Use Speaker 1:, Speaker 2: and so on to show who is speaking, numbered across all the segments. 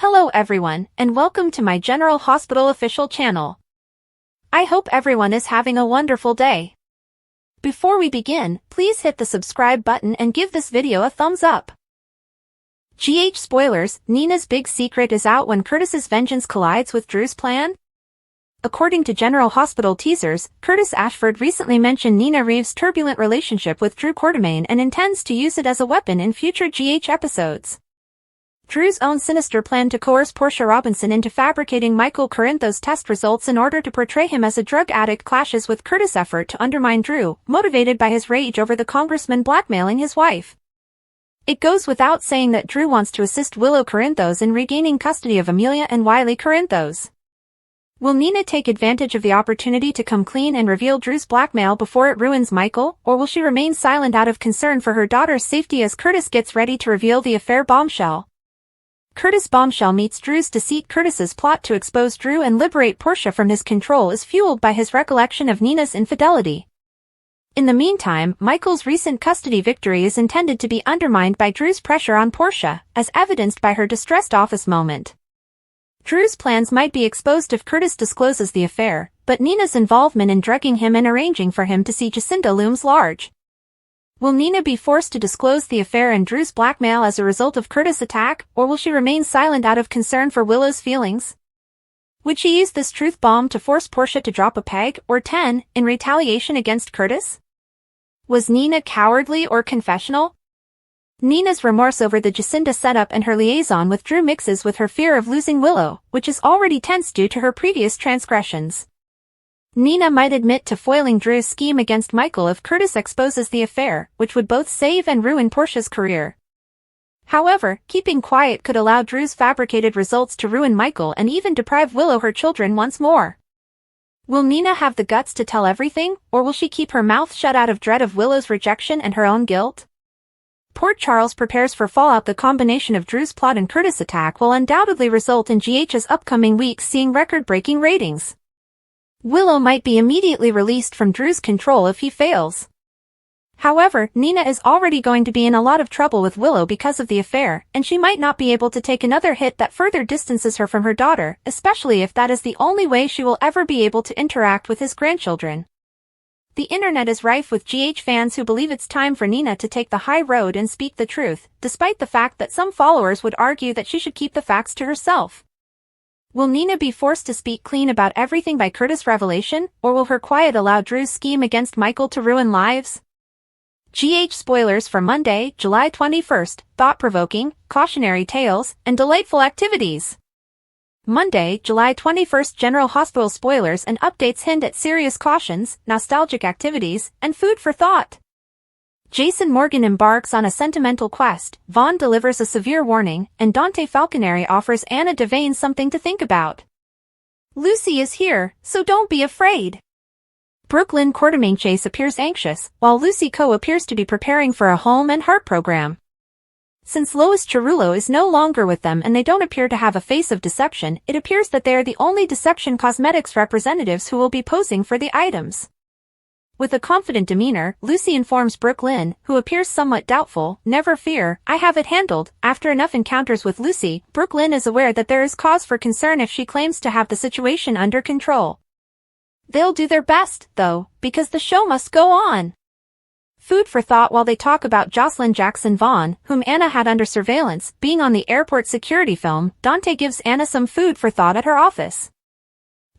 Speaker 1: Hello everyone, and welcome to my General Hospital official channel. I hope everyone is having a wonderful day. Before we begin, please hit the subscribe button and give this video a thumbs up. GH spoilers, Nina's big secret is out when Curtis's vengeance collides with Drew's plan? According to General Hospital teasers, Curtis Ashford recently mentioned Nina Reeves' turbulent relationship with Drew Quartermaine and intends to use it as a weapon in future GH episodes. Drew's own sinister plan to coerce Portia Robinson into fabricating Michael Corinthos' test results in order to portray him as a drug addict clashes with Curtis' effort to undermine Drew, motivated by his rage over the congressman blackmailing his wife. It goes without saying that Drew wants to assist Willow Corinthos in regaining custody of Amelia and Wiley Corinthos. Will Nina take advantage of the opportunity to come clean and reveal Drew's blackmail before it ruins Michael, or will she remain silent out of concern for her daughter's safety as Curtis gets ready to reveal the affair bombshell? Curtis' bombshell meets Drew's deceit. Curtis's plot to expose Drew and liberate Portia from his control is fueled by his recollection of Nina's infidelity. In the meantime, Michael's recent custody victory is intended to be undermined by Drew's pressure on Portia, as evidenced by her distressed office moment. Drew's plans might be exposed if Curtis discloses the affair, but Nina's involvement in drugging him and arranging for him to see Jacinda looms large. Will Nina be forced to disclose the affair and Drew's blackmail as a result of Curtis' attack, or will she remain silent out of concern for Willow's feelings? Would she use this truth bomb to force Portia to drop a peg, or 10, in retaliation against Curtis? Was Nina cowardly or confessional? Nina's remorse over the Jacinda setup and her liaison with Drew mixes with her fear of losing Willow, which is already tense due to her previous transgressions. Nina might admit to foiling Drew's scheme against Michael if Curtis exposes the affair, which would both save and ruin Portia's career. However, keeping quiet could allow Drew's fabricated results to ruin Michael and even deprive Willow her children once more. Will Nina have the guts to tell everything, or will she keep her mouth shut out of dread of Willow's rejection and her own guilt? Port Charles prepares for fallout. The combination of Drew's plot and Curtis' attack will undoubtedly result in GH's upcoming weeks seeing record-breaking ratings. Willow might be immediately released from Drew's control if he fails. However, Nina is already going to be in a lot of trouble with Willow because of the affair, and she might not be able to take another hit that further distances her from her daughter, especially if that is the only way she will ever be able to interact with his grandchildren. The internet is rife with GH fans who believe it's time for Nina to take the high road and speak the truth, despite the fact that some followers would argue that she should keep the facts to herself. Will Nina be forced to speak clean about everything by Curtis' revelation, or will her quiet allow Drew's scheme against Michael to ruin lives? GH spoilers for Monday, July 21st, thought-provoking, cautionary tales, and delightful activities. Monday, July 21st. General Hospital spoilers and updates hint at serious cautions, nostalgic activities, and food for thought. Jason Morgan embarks on a sentimental quest, Vaughn delivers a severe warning, and Dante Falconeri offers Anna Devane something to think about. Lucy is here, so don't be afraid. Brooklyn Quartermaine Chase appears anxious, while Lucy Coe appears to be preparing for a home and heart program. Since Lois Cerullo is no longer with them and they don't appear to have a face of deception, it appears that they are the only Deception Cosmetics representatives who will be posing for the items. With a confident demeanor, Lucy informs Brooklyn, who appears somewhat doubtful, "Never fear, I have it handled." After enough encounters with Lucy, Brooklyn is aware that there is cause for concern if she claims to have the situation under control. They'll do their best, though, because the show must go on. Food for thought while they talk about Jocelyn Jackson Vaughn, whom Anna had under surveillance, being on the airport security film. Dante gives Anna some food for thought at her office.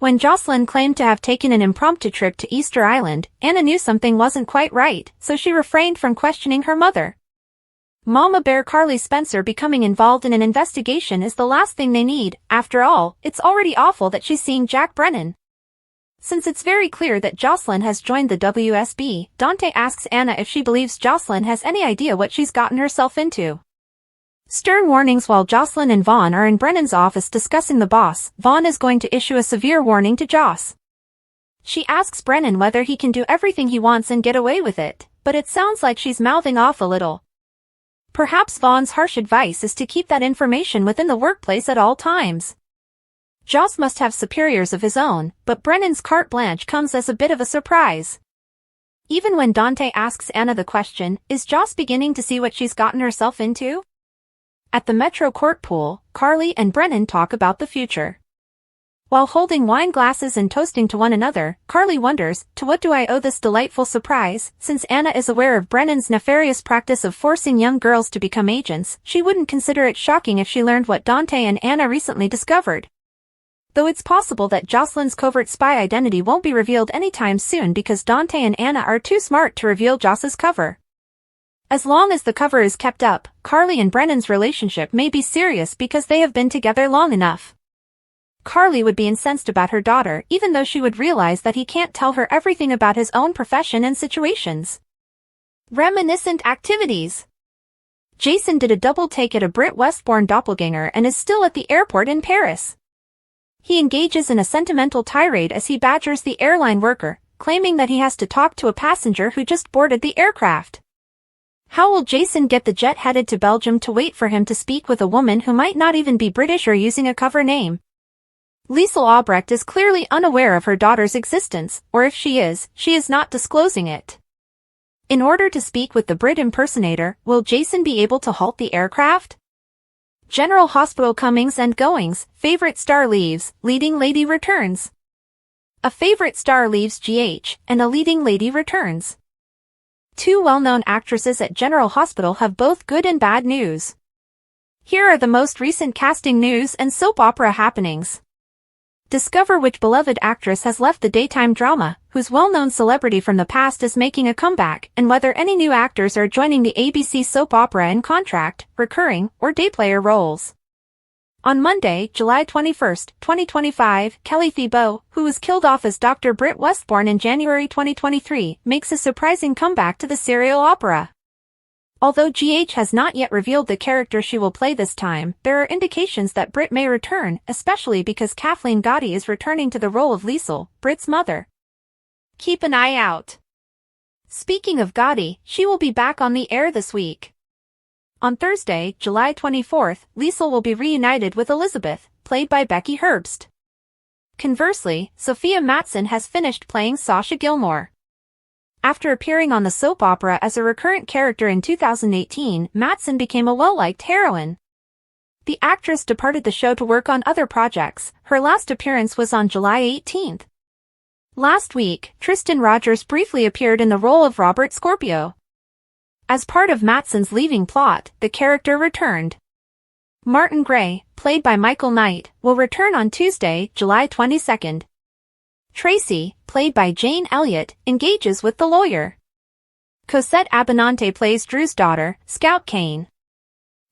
Speaker 1: When Jocelyn claimed to have taken an impromptu trip to Easter Island, Anna knew something wasn't quite right, so she refrained from questioning her mother. Mama Bear Carly Spencer becoming involved in an investigation is the last thing they need. After all, it's already awful that she's seeing Jack Brennan. Since it's very clear that Jocelyn has joined the WSB, Dante asks Anna if she believes Jocelyn has any idea what she's gotten herself into. Stern warnings while Jocelyn and Vaughn are in Brennan's office discussing the boss. Vaughn is going to issue a severe warning to Joss. She asks Brennan whether he can do everything he wants and get away with it, but it sounds like she's mouthing off a little. Perhaps Vaughn's harsh advice is to keep that information within the workplace at all times. Joss must have superiors of his own, but Brennan's carte blanche comes as a bit of a surprise. Even when Dante asks Anna the question, is Joss beginning to see what she's gotten herself into? At the Metro Court pool, Carly and Brennan talk about the future. While holding wine glasses and toasting to one another, Carly wonders, to what do I owe this delightful surprise? Since Anna is aware of Brennan's nefarious practice of forcing young girls to become agents, she wouldn't consider it shocking if she learned what Dante and Anna recently discovered. Though it's possible that Jocelyn's covert spy identity won't be revealed anytime soon because Dante and Anna are too smart to reveal Joss's cover. As long as the cover is kept up, Carly and Brennan's relationship may be serious because they have been together long enough. Carly would be incensed about her daughter even though she would realize that he can't tell her everything about his own profession and situations. Reminiscent activities. Jason did a double take at a Brit Westbourne doppelganger and is still at the airport in Paris. He engages in a sentimental tirade as he badgers the airline worker, claiming that he has to talk to a passenger who just boarded the aircraft. How will Jason get the jet headed to Belgium to wait for him to speak with a woman who might not even be British or using a cover name? Liesl Albrecht is clearly unaware of her daughter's existence, or if she is not disclosing it. In order to speak with the Brit impersonator, will Jason be able to halt the aircraft? General Hospital comings and goings, favorite star leaves, leading lady returns. A favorite star leaves GH, and a leading lady returns. Two well-known actresses at General Hospital have both good and bad news. Here are the most recent casting news and soap opera happenings. Discover which beloved actress has left the daytime drama, whose well-known celebrity from the past is making a comeback, and whether any new actors are joining the ABC soap opera in contract, recurring, or dayplayer roles. On Monday, July 21, 2025, Kelly Thibault, who was killed off as Dr. Brit Westbourne in January 2023, makes a surprising comeback to the serial opera. Although GH has not yet revealed the character she will play this time, there are indications that Brit may return, especially because Kathleen Gotti is returning to the role of Liesl, Brit's mother. Keep an eye out. Speaking of Gotti, she will be back on the air this week. On Thursday, July 24th, Liesl will be reunited with Elizabeth, played by Becky Herbst. Conversely, Sophia Matson has finished playing Sasha Gilmore. After appearing on the soap opera as a recurrent character in 2018, Matson became a well-liked heroine. The actress departed the show to work on other projects. Her last appearance was on July 18th. Last week, Tristan Rogers briefly appeared in the role of Robert Scorpio. As part of Matson's leaving plot, the character returned. Martin Gray, played by Michael Knight, will return on Tuesday, July 22nd. Tracy, played by Jane Elliott, engages with the lawyer. Cosette Abinante plays Drew's daughter, Scout Kane.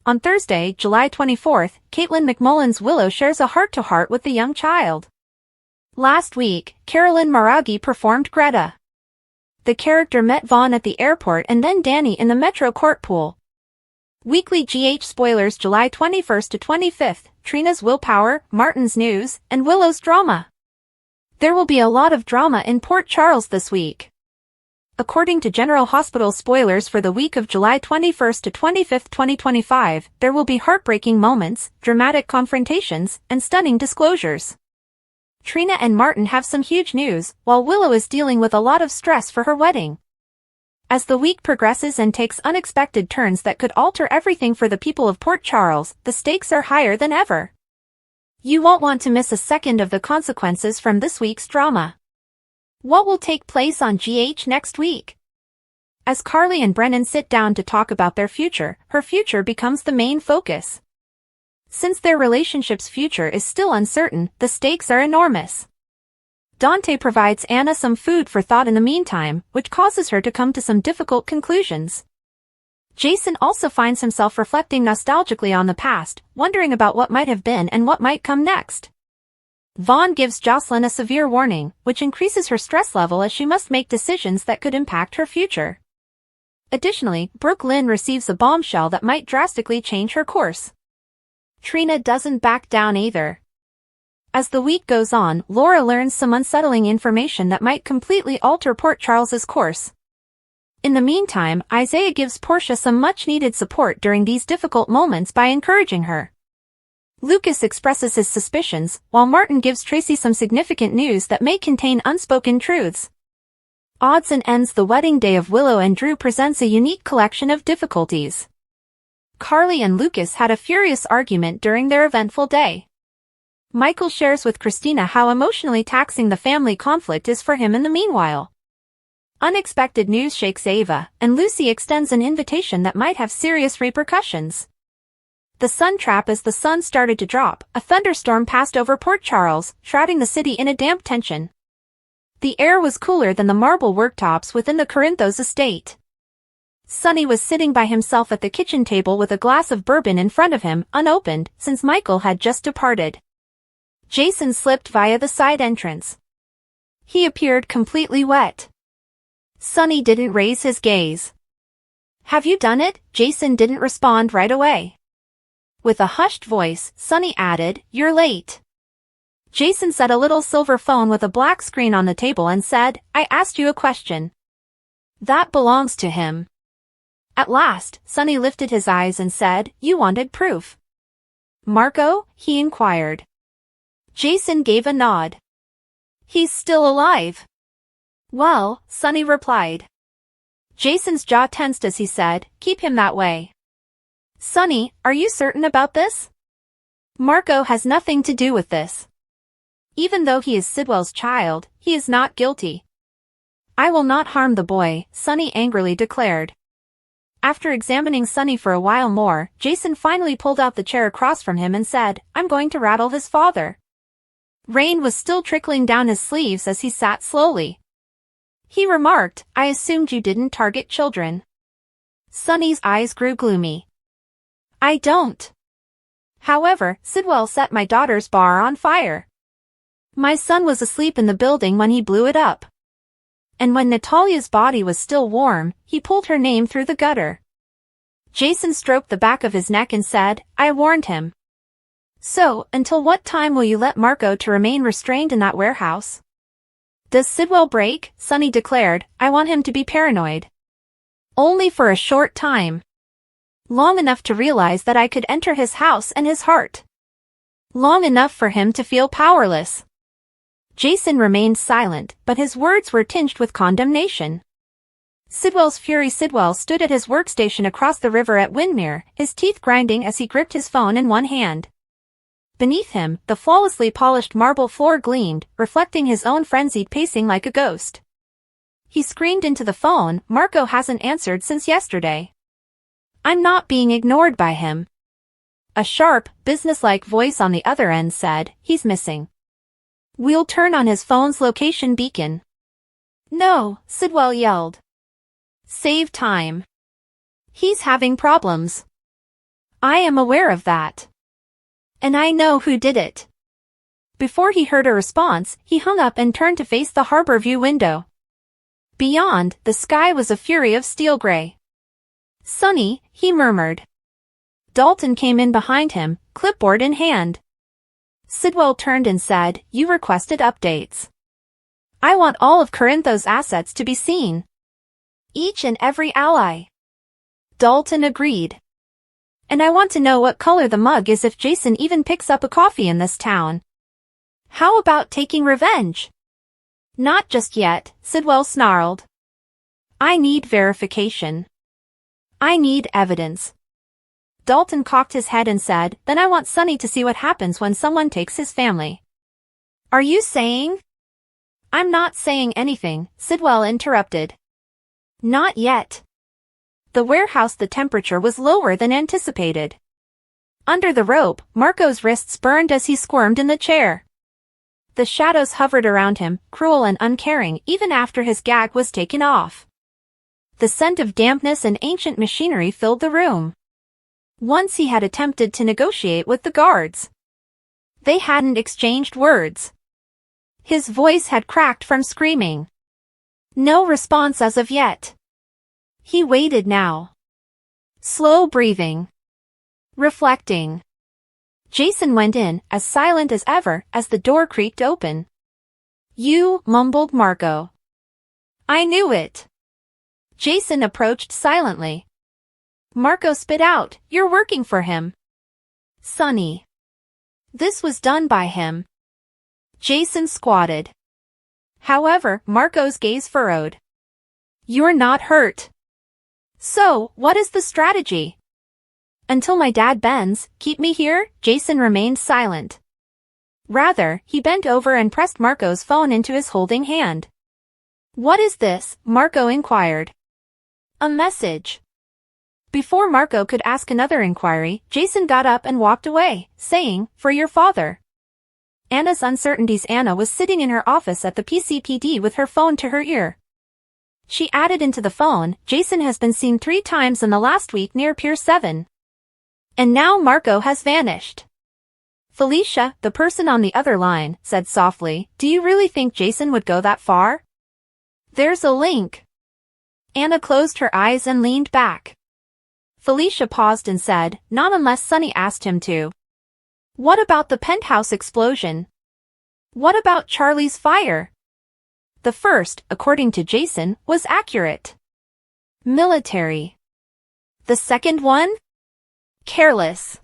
Speaker 1: On Thursday, July 24th, Caitlin McMullen's Willow shares a heart-to-heart with the young child. Last week, Carolyn Maragi performed Greta. The character met Vaughn at the airport and then Danny in the Metro Court pool. Weekly GH spoilers July 21st to 25th, Trina's willpower, Martin's news, and Willow's drama. There will be a lot of drama in Port Charles this week. According to General Hospital spoilers for the week of July 21st to 25th, 2025, there will be heartbreaking moments, dramatic confrontations, and stunning disclosures. Trina and Martin have some huge news, while Willow is dealing with a lot of stress for her wedding. As the week progresses and takes unexpected turns that could alter everything for the people of Port Charles, the stakes are higher than ever. You won't want to miss a second of the consequences from this week's drama. What will take place on GH next week? As Carly and Brennan sit down to talk about their future, her future becomes the main focus. Since their relationship's future is still uncertain, the stakes are enormous. Dante provides Anna some food for thought in the meantime, which causes her to come to some difficult conclusions. Jason also finds himself reflecting nostalgically on the past, wondering about what might have been and what might come next. Vaughn gives Jocelyn a severe warning, which increases her stress level as she must make decisions that could impact her future. Additionally, Brooke Lynn receives a bombshell that might drastically change her course. Trina doesn't back down either. As the week goes on, Laura learns some unsettling information that might completely alter Port Charles's course. In the meantime, Isaiah gives Portia some much-needed support during these difficult moments by encouraging her. Lucas expresses his suspicions, while Martin gives Tracy some significant news that may contain unspoken truths. Odds and ends. The wedding day of Willow and Drew presents a unique collection of difficulties. Carly and Lucas had a furious argument during their eventful day. Michael shares with Christina how emotionally taxing the family conflict is for him in the meanwhile. Unexpected news shakes Ava, and Lucy extends an invitation that might have serious repercussions. The sun trap. As the sun started to drop, a thunderstorm passed over Port Charles, shrouding the city in a damp tension. The air was cooler than the marble worktops within the Corinthos estate. Sonny was sitting by himself at the kitchen table with a glass of bourbon in front of him, unopened, since Michael had just departed. Jason slipped via the side entrance. He appeared completely wet. Sonny didn't raise his gaze. "Have you done it?" Jason didn't respond right away. With a hushed voice, Sonny added, "You're late." Jason set a little silver phone with a black screen on the table and said, "I asked you a question. That belongs to him." At last, Sonny lifted his eyes and said, "You wanted proof." "Marco?" he inquired. Jason gave a nod. "He's still alive." "Well," Sonny replied. Jason's jaw tensed as he said, "Keep him that way." "Sonny, are you certain about this?" "Marco has nothing to do with this. Even though he is Sidwell's child, he is not guilty." "I will not harm the boy," Sonny angrily declared. After examining Sonny for a while more, Jason finally pulled out the chair across from him and said, "I'm going to rattle his father." Rain was still trickling down his sleeves as he sat slowly. He remarked, "I assumed you didn't target children." Sonny's eyes grew gloomy. "I don't. However, Sidwell set my daughter's bar on fire. My son was asleep in the building when he blew it up. And when Natalia's body was still warm, he pulled her name through the gutter." Jason stroked the back of his neck and said, "I warned him." "So, until what time will you let Marco to remain restrained in that warehouse?" "Does Sidwell break?" Sonny declared, "I want him to be paranoid. Only for a short time. Long enough to realize that I could enter his house and his heart. Long enough for him to feel powerless." Jason remained silent, but his words were tinged with condemnation. Sidwell's fury. Sidwell stood at his workstation across the river at Windmere, his teeth grinding as he gripped his phone in one hand. Beneath him, the flawlessly polished marble floor gleamed, reflecting his own frenzied pacing like a ghost. He screamed into the phone, "Marco hasn't answered since yesterday. I'm not being ignored by him." A sharp, businesslike voice on the other end said, "He's missing. We'll turn on his phone's location beacon." "No," Sidwell yelled. "Save time. He's having problems. I am aware of that. And I know who did it." Before he heard a response, he hung up and turned to face the harbor view window. Beyond, the sky was a fury of steel gray. "Sonny," he murmured. Dalton came in behind him, clipboard in hand. Sidwell turned and said, "You requested updates. I want all of Corinthos' assets to be seen. Each and every ally." Dalton agreed. "And I want to know what color the mug is if Jason even picks up a coffee in this town. How about taking revenge?" "Not just yet," Sidwell snarled. "I need verification. I need evidence." Dalton cocked his head and said, "Then I want Sonny to see what happens when someone takes his family." "Are you saying?" "I'm not saying anything," Sidwell interrupted. "Not yet." The warehouse. The temperature was lower than anticipated. Under the rope, Marco's wrists burned as he squirmed in the chair. The shadows hovered around him, cruel and uncaring, even after his gag was taken off. The scent of dampness and ancient machinery filled the room. Once he had attempted to negotiate with the guards. They hadn't exchanged words. His voice had cracked from screaming. No response as of yet. He waited now. Slow breathing. Reflecting. Jason went in, as silent as ever, as the door creaked open. "You," mumbled Marco. "I knew it." Jason approached silently. Marco spit out, "You're working for him." "Sonny." This was done by him. Jason squatted. However, Marco's gaze furrowed. "You're not hurt. So, what is the strategy?" Until my dad bends, keep me here, Jason remained silent. Rather, he bent over and pressed Marco's phone into his holding hand. What is this? Marco inquired. A message. Before Marco could ask another inquiry, Jason got up and walked away, saying, for your father. Anna's uncertainties. Anna was sitting in her office at the PCPD with her phone to her ear. She added into the phone, Jason has been seen 3 times in the last week near Pier 7. And now Marco has vanished. Felicia, the person on the other line, said softly, do you really think Jason would go that far? There's a link. Anna closed her eyes and leaned back. Felicia paused and said, not unless Sonny asked him to. What about the penthouse explosion? What about Charlie's fire? The first, according to Jason, was accurate. Military. The second one? Careless.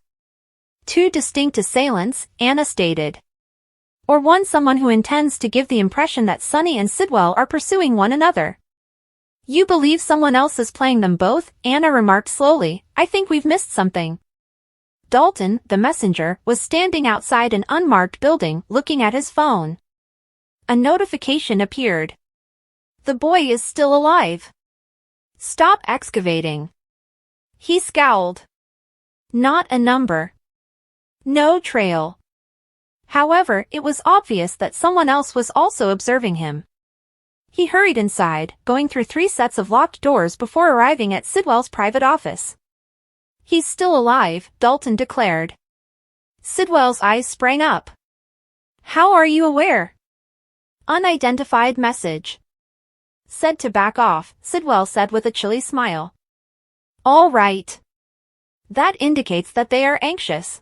Speaker 1: 2 distinct assailants, Anna stated. Or one someone who intends to give the impression that Sonny and Sidwell are pursuing one another. You believe someone else is playing them both? Anna remarked slowly, I think we've missed something. Dalton, the messenger, was standing outside an unmarked building, looking at his phone. A notification appeared. The boy is still alive. Stop excavating. He scowled. Not a number. No trail. However, it was obvious that someone else was also observing him. He hurried inside, going through 3 sets of locked doors before arriving at Sidwell's private office. He's still alive, Dalton declared. Sidwell's eyes sprang up. How are you aware? Unidentified message. Said to back off, Sidwell said with a chilly smile. All right. That indicates that they are anxious.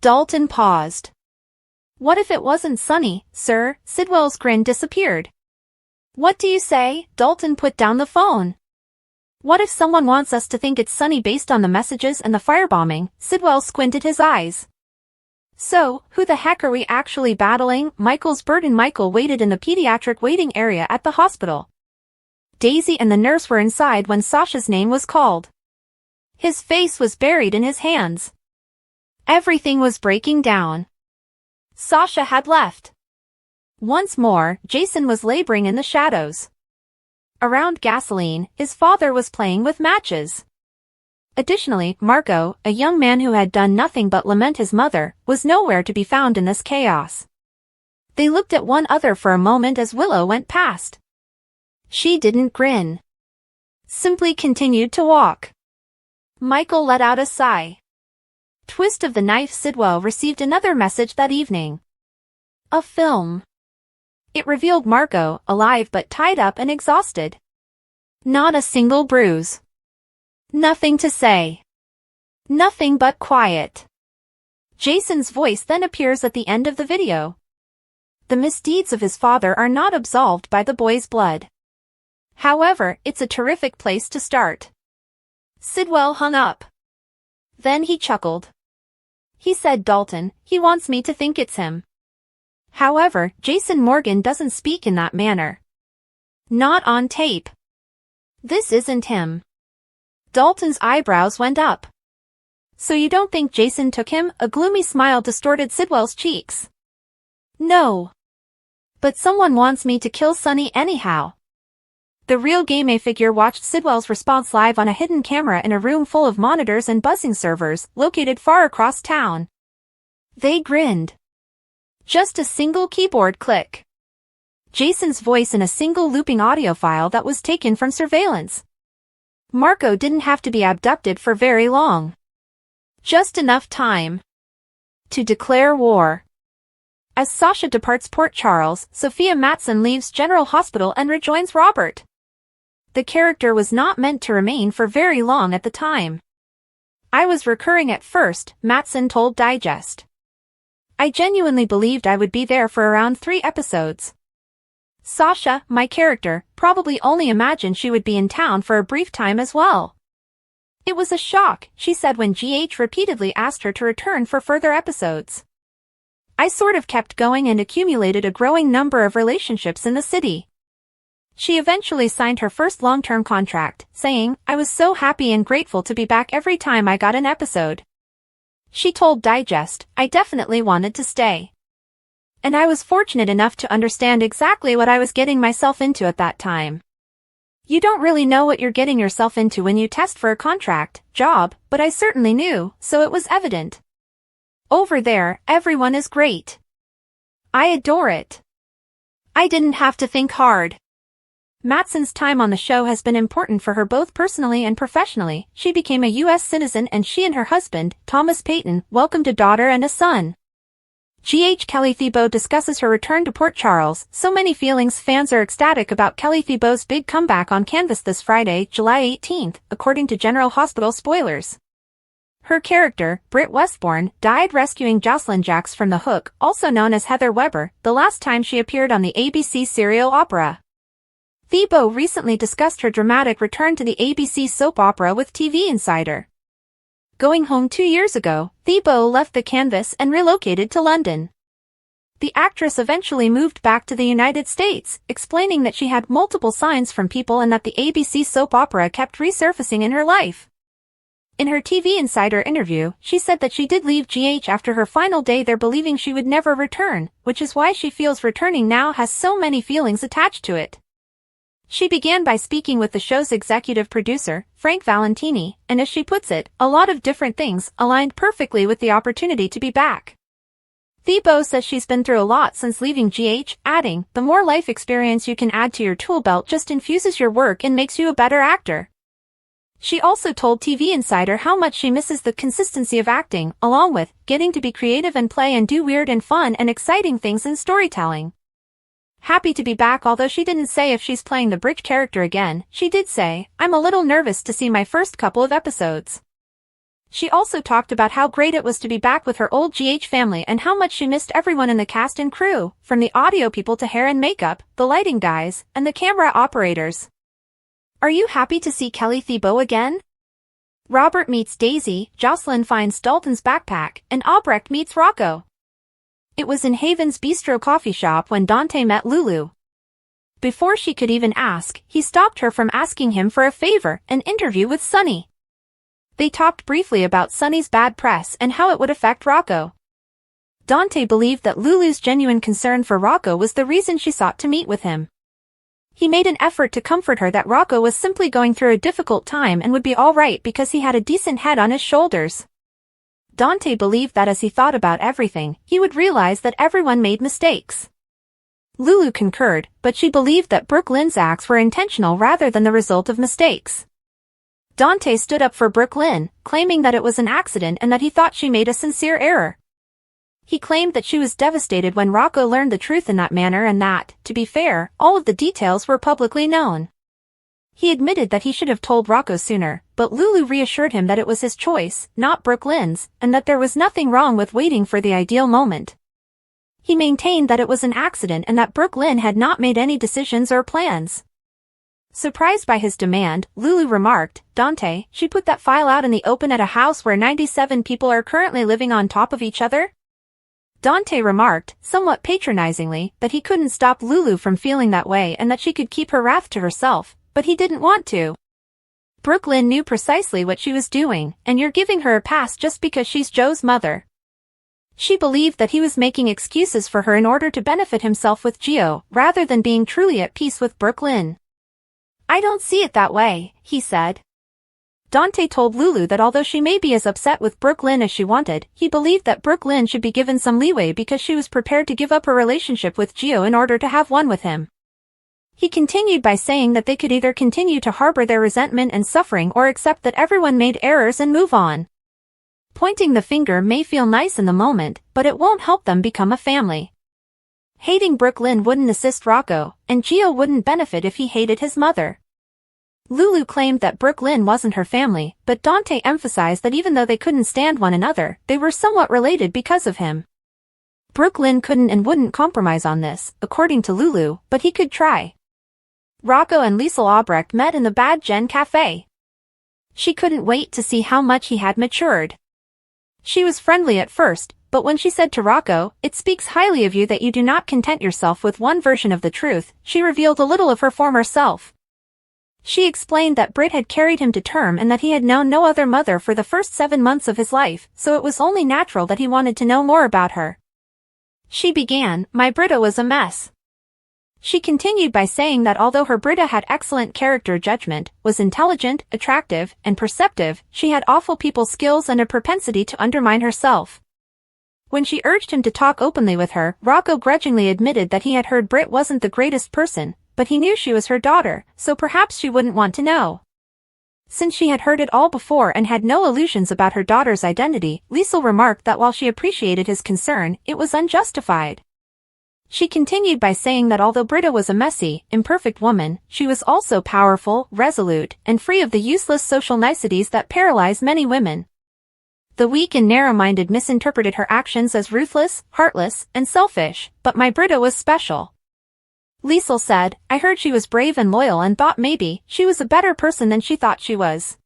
Speaker 1: Dalton paused. What if it wasn't Sonny, sir? Sidwell's grin disappeared. What do you say? Dalton put down the phone. What if someone wants us to think it's Sonny based on the messages and the firebombing? Sidwell squinted his eyes. So, who the heck are we actually battling? Michael's burden. Michael waited in the pediatric waiting area at the hospital. Daisy and the nurse were inside when Sasha's name was called. His face was buried in his hands. Everything was breaking down. Sasha had left. Once more, Jason was laboring in the shadows. Around gasoline, his father was playing with matches. Additionally, Marco, a young man who had done nothing but lament his mother, was nowhere to be found in this chaos. They looked at one another for a moment as Willow went past. She didn't grin. Simply continued to walk. Michael let out a sigh. Twist of the knife. Sidwell received another message that evening. A film. It revealed Marco, alive but tied up and exhausted. Not a single bruise. Nothing to say. Nothing but quiet. Jason's voice then appears at the end of the video. The misdeeds of his father are not absolved by the boy's blood. However, it's a terrific place to start. Sidwell hung up. Then he chuckled. He said, Dalton, he wants me to think it's him. However, Jason Morgan doesn't speak in that manner. Not on tape. This isn't him. Dalton's eyebrows went up. So you don't think Jason took him? A gloomy smile distorted Sidwell's cheeks. No. But someone wants me to kill Sonny anyhow. The real game figure watched Sidwell's response live on a hidden camera in a room full of monitors and buzzing servers, located far across town. They grinned. Just a single keyboard click. Jason's voice in a single looping audio file that was taken from surveillance. Marco didn't have to be abducted for very long. Just enough time to declare war. As Sasha departs Port Charles, Sophia Matson leaves General Hospital and rejoins Robert. The character was not meant to remain for very long at the time. I was recurring at first, Matson told Digest. I genuinely believed I would be there for around 3 episodes. Sasha, my character, probably only imagined she would be in town for a brief time as well. It was a shock, she said when GH repeatedly asked her to return for further episodes. I sort of kept going and accumulated a growing number of relationships in the city. She eventually signed her first long-term contract, saying, "I was so happy and grateful to be back every time I got an episode." She told Digest, "I definitely wanted to stay. And I was fortunate enough to understand exactly what I was getting myself into at that time." You don't really know what you're getting yourself into when you test for a contract job, but I certainly knew, so it was evident. Over there, everyone is great. I adore it. I didn't have to think hard. Matsson's time on the show has been important for her both personally and professionally. She became a U.S. citizen and she and her husband, Thomas Payton, welcomed a daughter and a son. GH Kelly Thibault discusses her return to Port Charles. So many feelings. Fans are ecstatic about Kelly Thibault's big comeback on canvas this Friday, July 18th, according to General Hospital spoilers. Her character, Britt Westbourne, died rescuing Jocelyn Jacks from the hook, also known as Heather Weber, the last time she appeared on the ABC serial opera. Thibault recently discussed her dramatic return to the ABC soap opera with TV Insider. Going home 2 years ago, Thibault left the canvas and relocated to London. The actress eventually moved back to the United States, explaining that she had multiple signs from people and that the ABC soap opera kept resurfacing in her life. In her TV Insider interview, she said that she did leave GH after her final day there, believing she would never return, which is why she feels returning now has so many feelings attached to it. She began by speaking with the show's executive producer, Frank Valentini, and as she puts it, a lot of different things aligned perfectly with the opportunity to be back. Thibault says she's been through a lot since leaving GH, adding, "The more life experience you can add to your tool belt just infuses your work and makes you a better actor." She also told TV Insider how much she misses the consistency of acting, along with getting to be creative and play and do weird and fun and exciting things in storytelling. Happy to be back. Although she didn't say if she's playing the Bridge character again, she did say, "I'm a little nervous to see my first couple of episodes." She also talked about how great it was to be back with her old GH family and how much she missed everyone in the cast and crew, from the audio people to hair and makeup, the lighting guys, and the camera operators. Are you happy to see Kelly Thibault again? Robert meets Daisy, Jocelyn finds Dalton's backpack, and Albrecht meets Rocco. It was in Haven's Bistro coffee shop when Dante met Lulu. Before she could even ask, he stopped her from asking him for a favor, an interview with Sonny. They talked briefly about Sonny's bad press and how it would affect Rocco. Dante believed that Lulu's genuine concern for Rocco was the reason she sought to meet with him. He made an effort to comfort her that Rocco was simply going through a difficult time and would be all right because he had a decent head on his shoulders. Dante believed that as he thought about everything, he would realize that everyone made mistakes. Lulu concurred, but she believed that Brooke Lynn's acts were intentional rather than the result of mistakes. Dante stood up for Brooke Lynn, claiming that it was an accident and that he thought she made a sincere error. He claimed that she was devastated when Rocco learned the truth in that manner and that, to be fair, all of the details were publicly known. He admitted that he should have told Rocco sooner, but Lulu reassured him that it was his choice, not Brooke Lynn's, and that there was nothing wrong with waiting for the ideal moment. He maintained that it was an accident and that Brooke Lynn had not made any decisions or plans. Surprised by his demand, Lulu remarked, "Dante, she put that file out in the open at a house where 97 people are currently living on top of each other?" Dante remarked, somewhat patronizingly, that he couldn't stop Lulu from feeling that way and that she could keep her wrath to herself, but he didn't want to. Brooke Lynn knew precisely what she was doing, and you're giving her a pass just because she's Joe's mother. She believed that he was making excuses for her in order to benefit himself with Gio, rather than being truly at peace with Brooke Lynn. "I don't see it that way," he said. Dante told Lulu that although she may be as upset with Brooke Lynn as she wanted, he believed that Brooke Lynn should be given some leeway because she was prepared to give up her relationship with Gio in order to have one with him. He continued by saying that they could either continue to harbor their resentment and suffering or accept that everyone made errors and move on. Pointing the finger may feel nice in the moment, but it won't help them become a family. Hating Brooke Lynn wouldn't assist Rocco, and Gio wouldn't benefit if he hated his mother. Lulu claimed that Brooke Lynn wasn't her family, but Dante emphasized that even though they couldn't stand one another, they were somewhat related because of him. Brooke Lynn couldn't and wouldn't compromise on this, according to Lulu, but he could try. Rocco and Liesl Albrecht met in the Bad Gen Cafe. She couldn't wait to see how much he had matured. She was friendly at first, but when she said to Rocco, "It speaks highly of you that you do not content yourself with one version of the truth," she revealed a little of her former self. She explained that Britt had carried him to term and that he had known no other mother for the first 7 months of his life, so it was only natural that he wanted to know more about her. She began, "My Britta was a mess." She continued by saying that although her Britta had excellent character judgment, was intelligent, attractive, and perceptive, she had awful people skills and a propensity to undermine herself. When she urged him to talk openly with her, Rocco grudgingly admitted that he had heard Britt wasn't the greatest person, but he knew she was her daughter, so perhaps she wouldn't want to know. Since she had heard it all before and had no illusions about her daughter's identity, Liesel remarked that while she appreciated his concern, it was unjustified. She continued by saying that although Britta was a messy, imperfect woman, she was also powerful, resolute, and free of the useless social niceties that paralyze many women. The weak and narrow-minded misinterpreted her actions as ruthless, heartless, and selfish, but my Britta was special. Liesel said, "I heard she was brave and loyal and thought maybe she was a better person than she thought she was."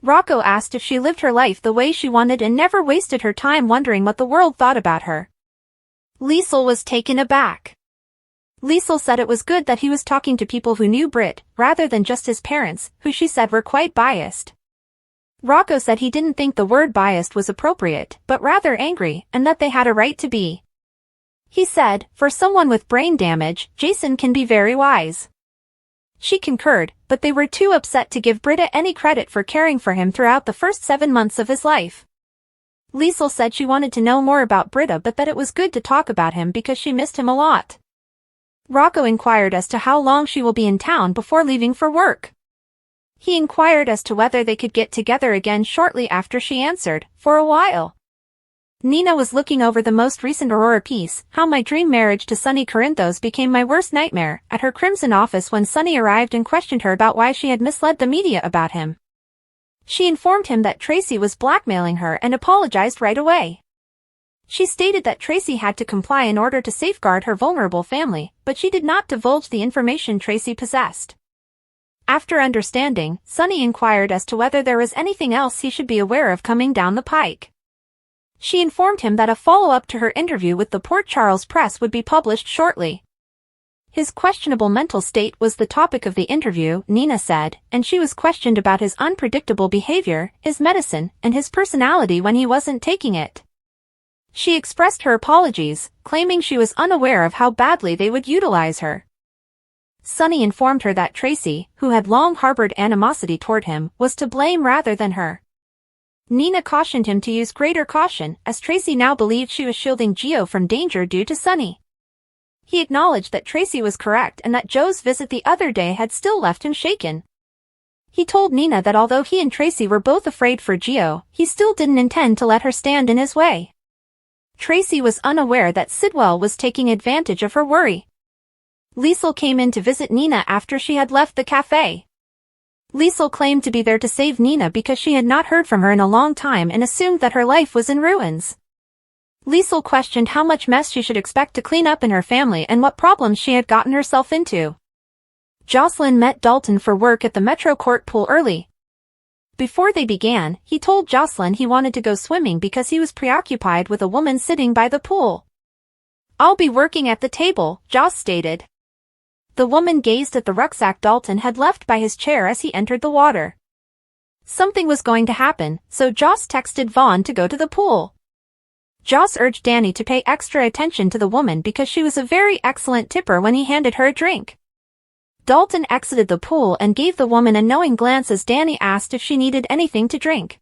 Speaker 1: Rocco asked if she lived her life the way she wanted and never wasted her time wondering what the world thought about her. Liesel was taken aback. Liesel said it was good that he was talking to people who knew Britt, rather than just his parents, who she said were quite biased. Rocco said he didn't think the word biased was appropriate, but rather angry, and that they had a right to be. He said, "For someone with brain damage, Jason can be very wise." She concurred, but they were too upset to give Britta any credit for caring for him throughout the first 7 months of his life. Liesel said she wanted to know more about Britta but that it was good to talk about him because she missed him a lot. Rocco inquired as to how long she will be in town before leaving for work. He inquired as to whether they could get together again shortly after she answered, "For a while." Nina was looking over the most recent Aurora piece, How My Dream Marriage to Sonny Corinthos Became My Worst Nightmare, at her Crimson office when Sonny arrived and questioned her about why she had misled the media about him. She informed him that Tracy was blackmailing her and apologized right away. She stated that Tracy had to comply in order to safeguard her vulnerable family, but she did not divulge the information Tracy possessed. After understanding, Sonny inquired as to whether there was anything else he should be aware of coming down the pike. She informed him that a follow-up to her interview with the Port Charles Press would be published shortly. His questionable mental state was the topic of the interview, Nina said, and she was questioned about his unpredictable behavior, his medicine, and his personality when he wasn't taking it. She expressed her apologies, claiming she was unaware of how badly they would utilize her. Sonny informed her that Tracy, who had long harbored animosity toward him, was to blame rather than her. Nina cautioned him to use greater caution, as Tracy now believed she was shielding Gio from danger due to Sonny. He acknowledged that Tracy was correct and that Joe's visit the other day had still left him shaken. He told Nina that although he and Tracy were both afraid for Gio, he still didn't intend to let her stand in his way. Tracy was unaware that Sidwell was taking advantage of her worry. Liesel came in to visit Nina after she had left the cafe. Liesel claimed to be there to save Nina because she had not heard from her in a long time and assumed that her life was in ruins. Liesel questioned how much mess she should expect to clean up in her family and what problems she had gotten herself into. Jocelyn met Dalton for work at the Metro Court pool early. Before they began, he told Jocelyn he wanted to go swimming because he was preoccupied with a woman sitting by the pool. "I'll be working at the table," Joss stated. The woman gazed at the rucksack Dalton had left by his chair as he entered the water. Something was going to happen, so Joss texted Vaughn to go to the pool. Joss urged Danny to pay extra attention to the woman because she was a very excellent tipper when he handed her a drink. Dalton exited the pool and gave the woman a knowing glance as Danny asked if she needed anything to drink.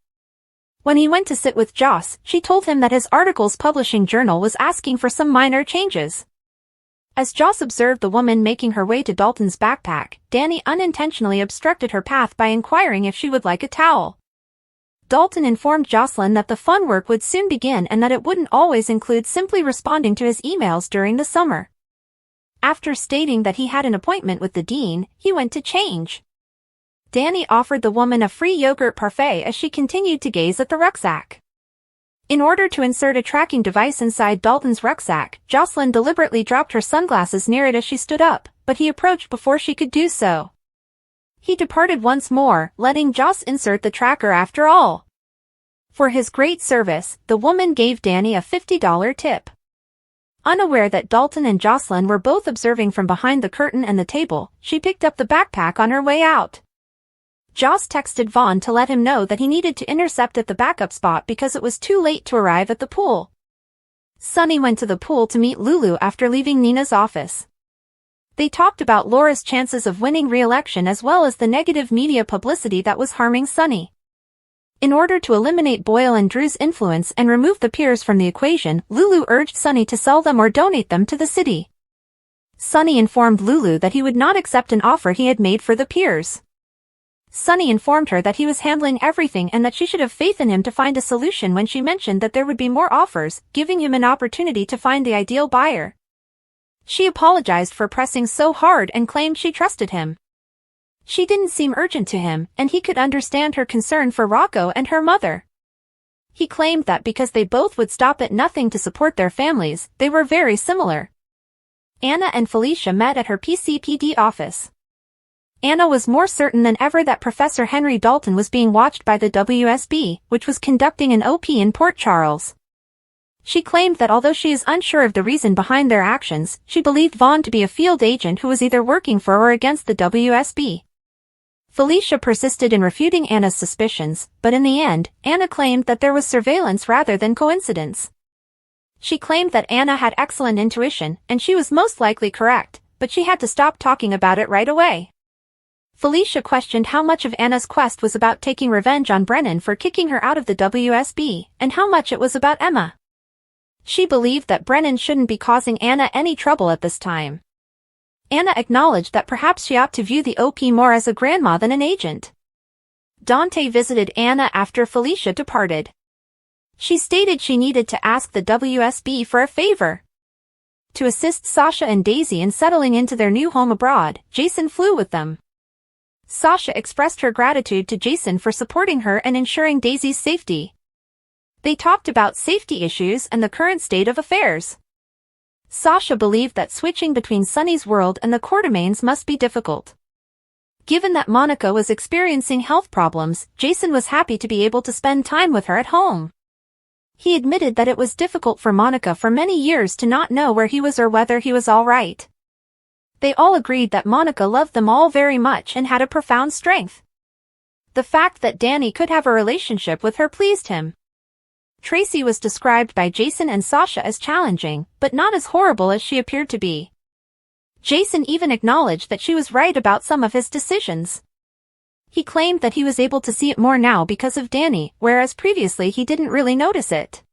Speaker 1: When he went to sit with Joss, she told him that his article's publishing journal was asking for some minor changes. As Joss observed the woman making her way to Dalton's backpack, Danny unintentionally obstructed her path by inquiring if she would like a towel. Dalton informed Jocelyn that the fun work would soon begin and that it wouldn't always include simply responding to his emails during the summer. After stating that he had an appointment with the dean, he went to change. Danny offered the woman a free yogurt parfait as she continued to gaze at the rucksack. In order to insert a tracking device inside Dalton's rucksack, Jocelyn deliberately dropped her sunglasses near it as she stood up, but he approached before she could do so. He departed once more, letting Joss insert the tracker after all. For his great service, the woman gave Danny a $50 tip. Unaware that Dalton and Jocelyn were both observing from behind the curtain and the table, she picked up the backpack on her way out. Joss texted Vaughn to let him know that he needed to intercept at the backup spot because it was too late to arrive at the pool. Sonny went to the pool to meet Lulu after leaving Nina's office. They talked about Laura's chances of winning re-election as well as the negative media publicity that was harming Sonny. In order to eliminate Boyle and Drew's influence and remove the peers from the equation, Lulu urged Sonny to sell them or donate them to the city. Sonny informed Lulu that he would not accept an offer he had made for the peers. Sonny informed her that he was handling everything and that she should have faith in him to find a solution when she mentioned that there would be more offers, giving him an opportunity to find the ideal buyer. She apologized for pressing so hard and claimed she trusted him. She didn't seem urgent to him, and he could understand her concern for Rocco and her mother. He claimed that because they both would stop at nothing to support their families, they were very similar. Anna and Felicia met at her PCPD office. Anna was more certain than ever that Professor Henry Dalton was being watched by the WSB, which was conducting an OP in Port Charles. She claimed that although she is unsure of the reason behind their actions, she believed Vaughn to be a field agent who was either working for or against the WSB. Felicia persisted in refuting Anna's suspicions, but in the end, Anna claimed that there was surveillance rather than coincidence. She claimed that Anna had excellent intuition, and she was most likely correct, but she had to stop talking about it right away. Felicia questioned how much of Anna's quest was about taking revenge on Brennan for kicking her out of the WSB, and how much it was about Emma. She believed that Brennan shouldn't be causing Anna any trouble at this time. Anna acknowledged that perhaps she ought to view the OP more as a grandma than an agent. Dante visited Anna after Felicia departed. She stated she needed to ask the WSB for a favor. To assist Sasha and Daisy in settling into their new home abroad, Jason flew with them. Sasha expressed her gratitude to Jason for supporting her and ensuring Daisy's safety. They talked about safety issues and the current state of affairs. Sasha believed that switching between Sonny's world and the Quartermaines must be difficult. Given that Monica was experiencing health problems, Jason was happy to be able to spend time with her at home. He admitted that it was difficult for Monica for many years to not know where he was or whether he was all right. They all agreed that Monica loved them all very much and had a profound strength. The fact that Danny could have a relationship with her pleased him. Tracy was described by Jason and Sasha as challenging, but not as horrible as she appeared to be. Jason even acknowledged that she was right about some of his decisions. He claimed that he was able to see it more now because of Danny, whereas previously he didn't really notice it.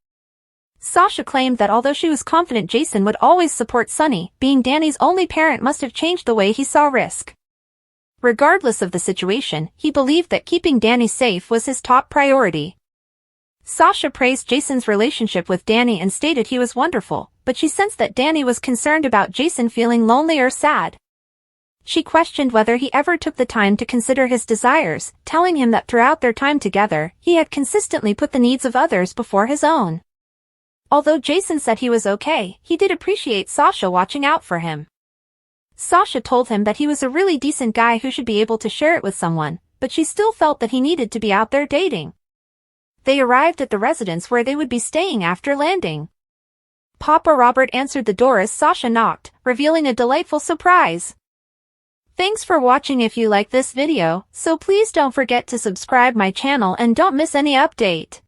Speaker 1: Sasha claimed that although she was confident Jason would always support Sonny, being Danny's only parent must have changed the way he saw risk. Regardless of the situation, he believed that keeping Danny safe was his top priority. Sasha praised Jason's relationship with Danny and stated he was wonderful, but she sensed that Danny was concerned about Jason feeling lonely or sad. She questioned whether he ever took the time to consider his desires, telling him that throughout their time together, he had consistently put the needs of others before his own. Although Jason said he was okay, he did appreciate Sasha watching out for him. Sasha told him that he was a really decent guy who should be able to share it with someone, but she still felt that he needed to be out there dating. They arrived at the residence where they would be staying after landing. Papa Robert answered the door as Sasha knocked, revealing a delightful surprise. Thanks for watching. If you like this video, so please don't forget to subscribe my channel and don't miss any update.